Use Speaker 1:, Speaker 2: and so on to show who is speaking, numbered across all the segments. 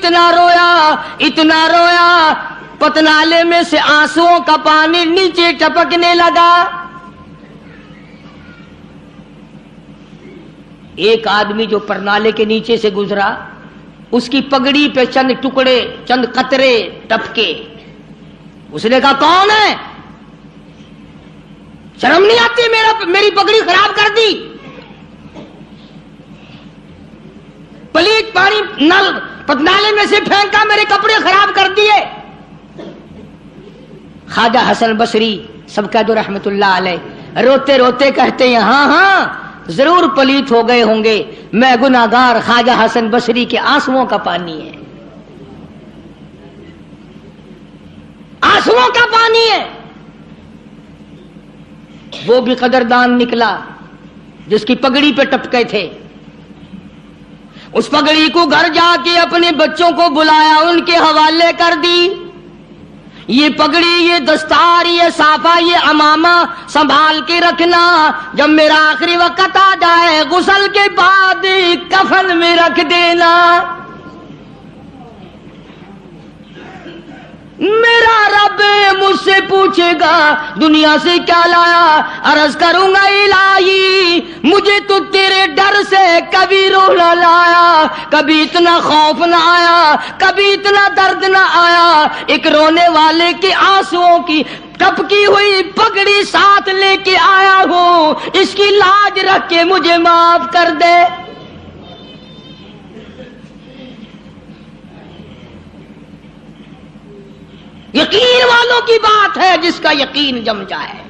Speaker 1: اتنا رویا پتنالے میں سے آنسوؤں کا پانی نیچے ٹپکنے لگا. ایک آدمی جو پرنالے کے نیچے سے گزرا اس کی پگڑی پہ چند ٹکڑے چند قطرے ٹپکے. اس نے کہا کون ہے؟ شرم نہیں آتی میری پگڑی خراب کر دی؟ پلیت پانی نل پتنالے میں سے پھینکا میرے کپڑے خراب کر دیے. خواجہ حسن بصری سب کہہ دو رحمت اللہ علیہ روتے روتے کہتے ہیں ہاں ضرور پلیت ہو گئے ہوں گے. میں گناہگار خواجہ حسن بصری کے آنسوؤں کا پانی ہے. آنسوؤں کا پانی ہے. وہ بھی قدردان نکلا جس کی پگڑی پہ ٹپکے تھے. اس پگڑی کو گھر جا کے اپنے بچوں کو بلایا, ان کے حوالے کر دی. یہ پگڑی, یہ دستار, یہ صافہ, یہ عمامہ سنبھال کے رکھنا. جب میرا آخری وقت آ جائے غسل کے بعد کفن میں رکھ دینا. میرا رب مجھ سے پوچھے گا دنیا سے کیا لایا؟ عرض کروں گا الہی مجھے تو تیرے ڈر سے کبھی روح نہ لایا, کبھی اتنا خوف نہ آیا, کبھی اتنا درد نہ آیا. ایک رونے والے کے آنسوؤں کی ٹپکی ہوئی پگڑی ساتھ لے کے آیا ہوں, اس کی لاج رکھ کے مجھے معاف کر دے. یقین والوں کی بات ہے جس کا یقین جم جائے.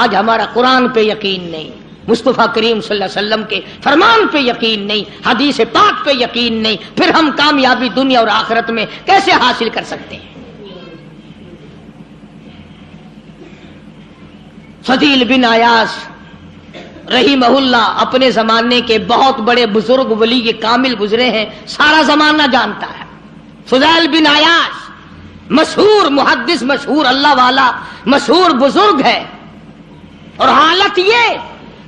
Speaker 1: آج ہمارا قرآن پہ یقین نہیں, مصطفیٰ کریم صلی اللہ علیہ وسلم کے فرمان پہ یقین نہیں, حدیث پاک پہ یقین نہیں, پھر ہم کامیابی دنیا اور آخرت میں کیسے حاصل کر سکتے ہیں؟ فضیل بن عیاض رحمہ اللہ اپنے زمانے کے بہت بڑے بزرگ ولی کامل گزرے ہیں, سارا زمانہ جانتا ہے. فضیل بن عیاض مشہور محدث, مشہور اللہ والا, مشہور بزرگ ہے. اور حالت یہ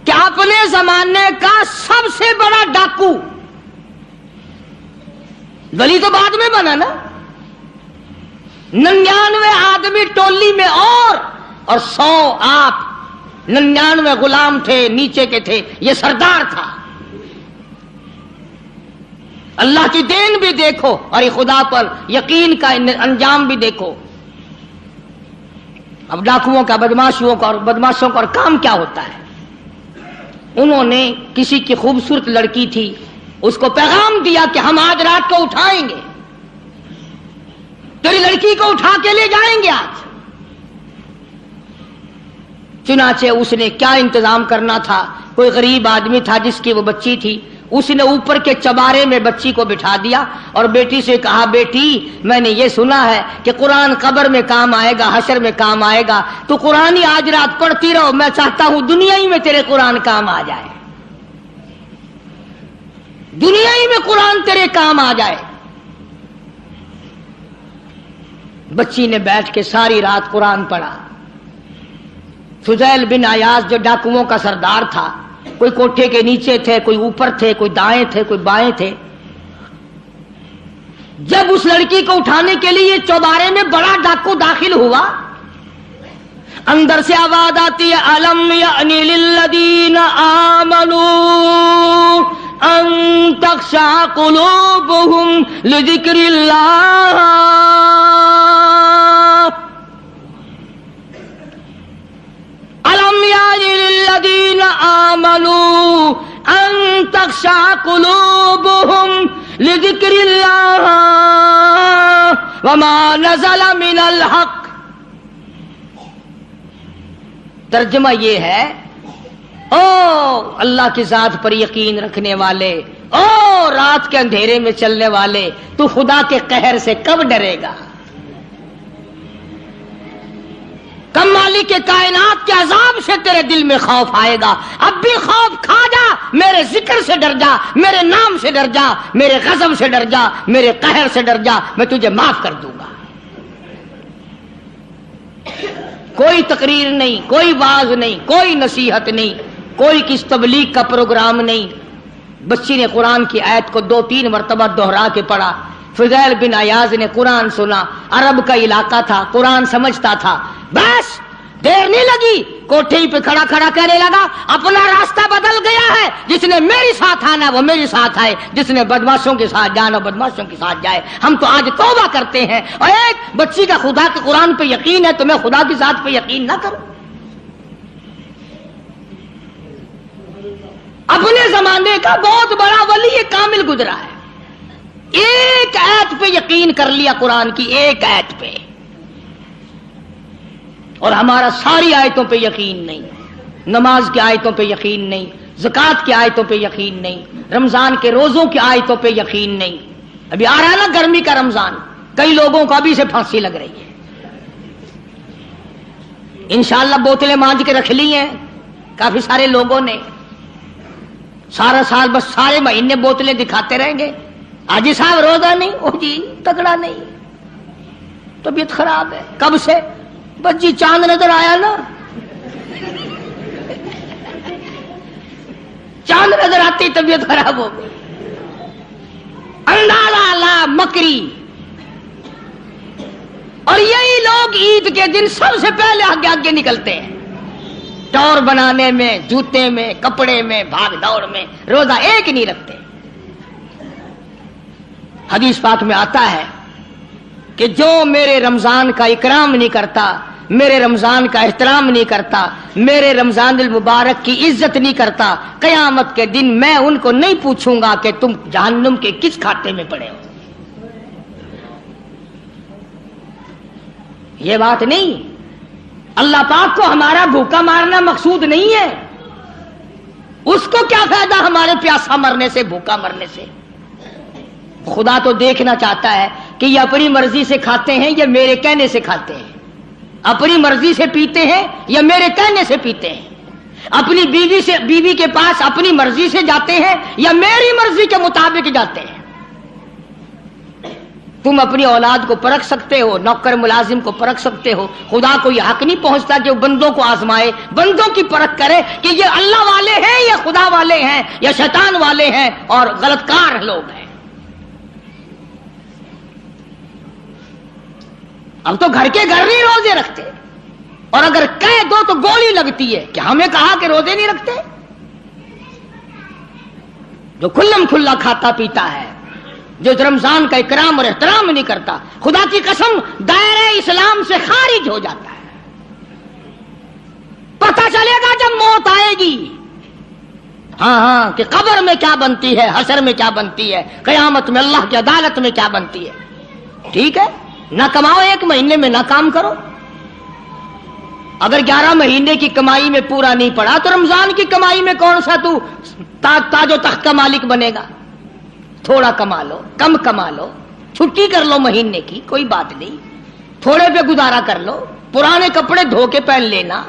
Speaker 1: کہ اپنے زمانے کا سب سے بڑا ڈاکو, ولی تو بعد میں بنا نا, 99 آدمی ٹولی میں اور 100 آپ, 99 غلام تھے نیچے کے تھے, یہ سردار تھا. اللہ کی دین بھی دیکھو اور یہ خدا پر یقین کا انجام بھی دیکھو. اب ڈاکوؤں کا بدماشوں کا اور کام کیا ہوتا ہے؟ انہوں نے کسی کی خوبصورت لڑکی تھی, اس کو پیغام دیا کہ ہم آج رات کو اٹھائیں گے, تیری لڑکی کو اٹھا کے لے جائیں گے آج. چنانچہ اس نے کیا انتظام کرنا تھا, کوئی غریب آدمی تھا جس کی وہ بچی تھی, اس نے اوپر کے چبارے میں بچی کو بٹھا دیا اور بیٹی سے کہا بیٹی میں نے یہ سنا ہے کہ قرآن قبر میں کام آئے گا, حشر میں کام آئے گا, تو قرآن ہی آج رات پڑھتی رہو, میں چاہتا ہوں دنیا ہی میں تیرے قرآن کام آ جائے, دنیا ہی میں قرآن تیرے کام آ جائے. بچی نے بیٹھ کے ساری رات قرآن پڑھا. فضیل بن عیاض جو ڈاکوؤں کا سردار تھا, کوئی کوٹھے کے نیچے تھے, کوئی اوپر تھے, کوئی دائیں تھے, کوئی بائیں تھے. جب اس لڑکی کو اٹھانے کے لیے چوبارے میں بڑا ڈاکو داخل ہوا, اندر سے آواز آتی ہے الم یعنی للذین آمنوا ان تخشع قلوبہم لذکر اللہ. الم یعنی للذین آمنوا ان تخشع قلوبہم لذکر اللہ وما نزل من الحق. ترجمہ یہ ہے او اللہ کی ذات پر یقین رکھنے والے, او رات کے اندھیرے میں چلنے والے, تو خدا کے قہر سے کب ڈرے گا؟ کم مالک کے کائنات کے عذاب سے تیرے دل میں خوف آئے گا. اب بھی خوف کھا جا, میرے ذکر سے ڈر جا, میرے نام سے ڈر جا, میرے غضب سے ڈر جا, میرے قہر سے ڈر جا, میں تجھے معاف کر دوں گا. کوئی تقریر نہیں, کوئی واعظ نہیں, کوئی نصیحت نہیں, کوئی کس تبلیغ کا پروگرام نہیں. بچی نے قرآن کی آیت کو 2-3 مرتبہ دوہرا کے پڑھا. فضیل بن عیاض نے قرآن سنا، عرب کا علاقہ تھا، قرآن سمجھتا تھا. بس دیر نہیں لگی، کوٹھے پہ کھڑا کھڑا کہنے لگا اپنا راستہ بدل گیا ہے، جس نے میرے ساتھ آنا وہ میرے ساتھ آئے، جس نے بدماشوں کے ساتھ جانا بدماشوں کے ساتھ جائے. ہم تو آج توبہ کرتے ہیں. اور ایک بچی کا خدا کے قرآن پہ یقین ہے تو میں خدا کی ذات پہ یقین نہ کروں؟ اپنے زمانے کا بہت بڑا ولی کامل گزرا ہے، ایک آیت پہ یقین کر لیا، قرآن کی ایک آیت پہ. اور ہمارا ساری آیتوں پہ یقین نہیں، نماز کی آیتوں پہ یقین نہیں، زکوٰۃ کی آیتوں پہ یقین نہیں، رمضان کے روزوں کی آیتوں پہ یقین نہیں. ابھی آ رہا ہے نا گرمی کا رمضان، کئی لوگوں کو ابھی سے پھانسی لگ رہی ہے. انشاءاللہ بوتلیں مانج کے رکھ لی ہیں کافی سارے لوگوں نے، سارا سال بس سارے مہینے بوتلیں دکھاتے رہیں گے. حاجی صاحب روزہ نہیں، او جی تگڑا نہیں، طبیعت خراب ہے. کب سے؟ بس جی چاند نظر آیا نا، چاند نظر آتی طبیعت خراب ہو گئی. اللہ مکری. اور یہی لوگ عید کے دن سب سے پہلے آگے آگے نکلتے ہیں، ٹور بنانے میں، جوتے میں، کپڑے میں، بھاگ دوڑ میں. روزہ ایک نہیں رکھتے. حدیث پاک میں آتا ہے کہ جو میرے رمضان کا اکرام نہیں کرتا، میرے رمضان کا احترام نہیں کرتا، میرے رمضان المبارک کی عزت نہیں کرتا، قیامت کے دن میں ان کو نہیں پوچھوں گا کہ تم جہنم کے کس کھاتے میں پڑے ہو. یہ بات نہیں. اللہ پاک کو ہمارا بھوکا مارنا مقصود نہیں ہے. اس کو کیا فائدہ ہمارے پیاسا مرنے سے، بھوکا مرنے سے؟ خدا تو دیکھنا چاہتا ہے کہ یہ اپنی مرضی سے کھاتے ہیں یا میرے کہنے سے کھاتے ہیں، اپنی مرضی سے پیتے ہیں یا میرے کہنے سے پیتے ہیں، اپنی بیوی کے پاس اپنی مرضی سے جاتے ہیں یا میری مرضی کے مطابق جاتے ہیں. تم اپنی اولاد کو پرکھ سکتے ہو، نوکر ملازم کو پرکھ سکتے ہو. خدا کو یہ حق نہیں پہنچتا کہ وہ بندوں کو آزمائے، بندوں کی پرکھ کرے کہ یہ اللہ والے ہیں یا خدا والے ہیں یا شیطان والے ہیں اور غلط کار لوگ ہیں. اب تو گھر کے گھر نہیں روزے رکھتے، اور اگر کہہ دو تو گولی لگتی ہے کہ ہمیں کہا کہ روزے نہیں رکھتے. جو کھلم کھلا کھاتا پیتا ہے، جو رمضان کا اکرام اور احترام نہیں کرتا، خدا کی قسم دائرہ اسلام سے خارج ہو جاتا ہے. پتہ چلے گا جب موت آئے گی، ہاں کہ قبر میں کیا بنتی ہے، حشر میں کیا بنتی ہے، قیامت میں اللہ کی عدالت میں کیا بنتی ہے. ٹھیک ہے، نہ کماؤ، ایک مہینے میں نہ کام کرو. اگر 11 مہینے کی کمائی میں پورا نہیں پڑا تو رمضان کی کمائی میں کون سا تو تاج و تخت کا مالک بنے گا؟ تھوڑا کما لو، کم کما لو، چھٹی کر لو مہینے کی، کوئی بات نہیں، تھوڑے پہ گزارا کر لو. پرانے کپڑے دھو کے پہن لینا،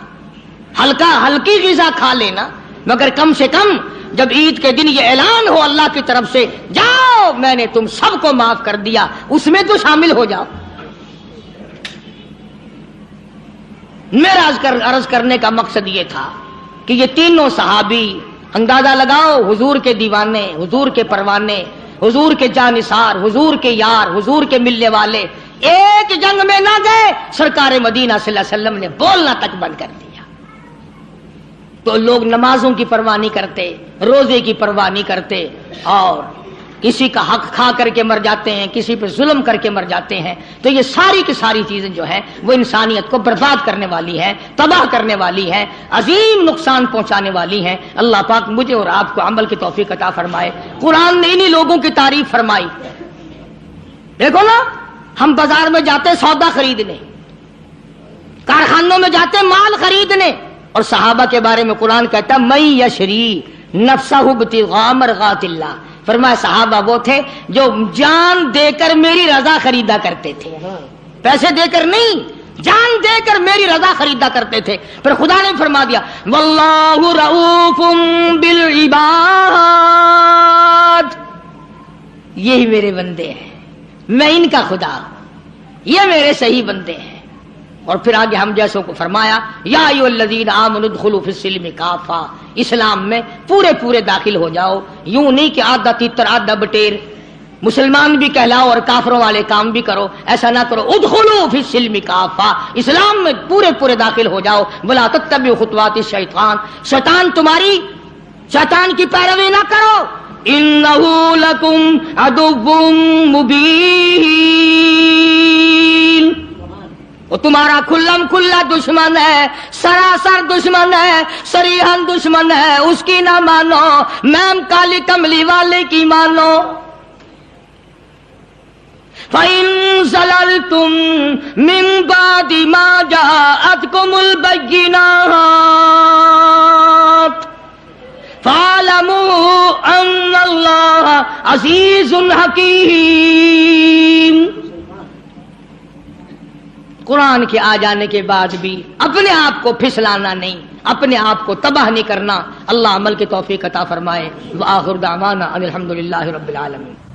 Speaker 1: ہلکی غذا کھا لینا، مگر کم سے کم جب عید کے دن یہ اعلان ہو اللہ کی طرف سے، جاؤ میں نے تم سب کو معاف کر دیا، اس میں تو شامل ہو جاؤ. میرا عرض کرنے کا مقصد یہ تھا کہ یہ تینوں صحابی، اندازہ لگاؤ، حضور کے دیوانے، حضور کے پروانے، حضور کے جانثار، حضور کے یار، حضور کے ملنے والے، ایک جنگ میں نہ گئے، سرکار مدینہ صلی اللہ علیہ وسلم نے بولنا تک بند کر دیا. تو لوگ نمازوں کی پرواہ نہیں کرتے، روزے کی پرواہ نہیں کرتے، اور کسی کا حق کھا کر کے مر جاتے ہیں، کسی پہ ظلم کر کے مر جاتے ہیں. تو یہ ساری کی ساری چیزیں جو ہیں وہ انسانیت کو برباد کرنے والی ہیں، تباہ کرنے والی ہیں، عظیم نقصان پہنچانے والی ہیں. اللہ پاک مجھے اور آپ کو عمل کی توفیق عطا فرمائے. قرآن نے انہی لوگوں کی تعریف فرمائی. دیکھو نا، ہم بازار میں جاتے سودا خریدنے، کارخانوں میں جاتے مال خریدنے، اور صحابہ کے بارے میں قرآن کہتا ہے من یشری نفسہ ابتغاء مرضات اللہ. فرمایا صحابہ وہ تھے جو جان دے کر میری رضا خریدا کرتے تھے، پیسے دے کر نہیں، جان دے کر میری رضا خریدا کرتے تھے. پھر خدا نے فرما دیا واللہ رؤوف بالعباد، یہی میرے بندے ہیں، میں ان کا خدا ہوں، یہ میرے صحیح بندے ہیں. اور پھر آگے ہم جیسوں کو فرمایا یا ایھا الذین آمنوا ادخلوا فی السلم کافہ، اسلام میں پورے پورے داخل ہو جاؤ، یوں نہیں کہ آدھا تیتر آدھا بٹیر، مسلمان بھی کہلاؤ اور کافروں والے کام بھی کرو، ایسا نہ کرو۔ ادخلوا فی السلم کافہ، اسلام میں پورے پورے داخل ہو جاؤ۔ ولا تتبعوا خطوات الشیطان، شیطان کی پیروی نہ کرو۔ انہ لکم عدو مبین، وہ تمہارا کھلم کھلا دشمن ہے، سراسر دشمن ہے، صریحاً دشمن ہے، اس کی نہ مانو، میم کالی کملی والے کی مانو۔ فَإِن زَلَلْتُم مِّن بَعْدِ مَا جَاءَتْكُمُ الْبَيِّنَاتُ فَاعْلَمُوا أَنَّ اللَّهَ عَزِيزٌ حَكِيمٌ۔ قرآن کے آ جانے کے بعد بھی اپنے آپ کو پھسلانا نہیں، اپنے آپ کو تباہ نہیں کرنا۔ اللہ عمل کی توفیق عطا فرمائے۔ وآخر دعوانا ان الحمد للہ رب العالمین۔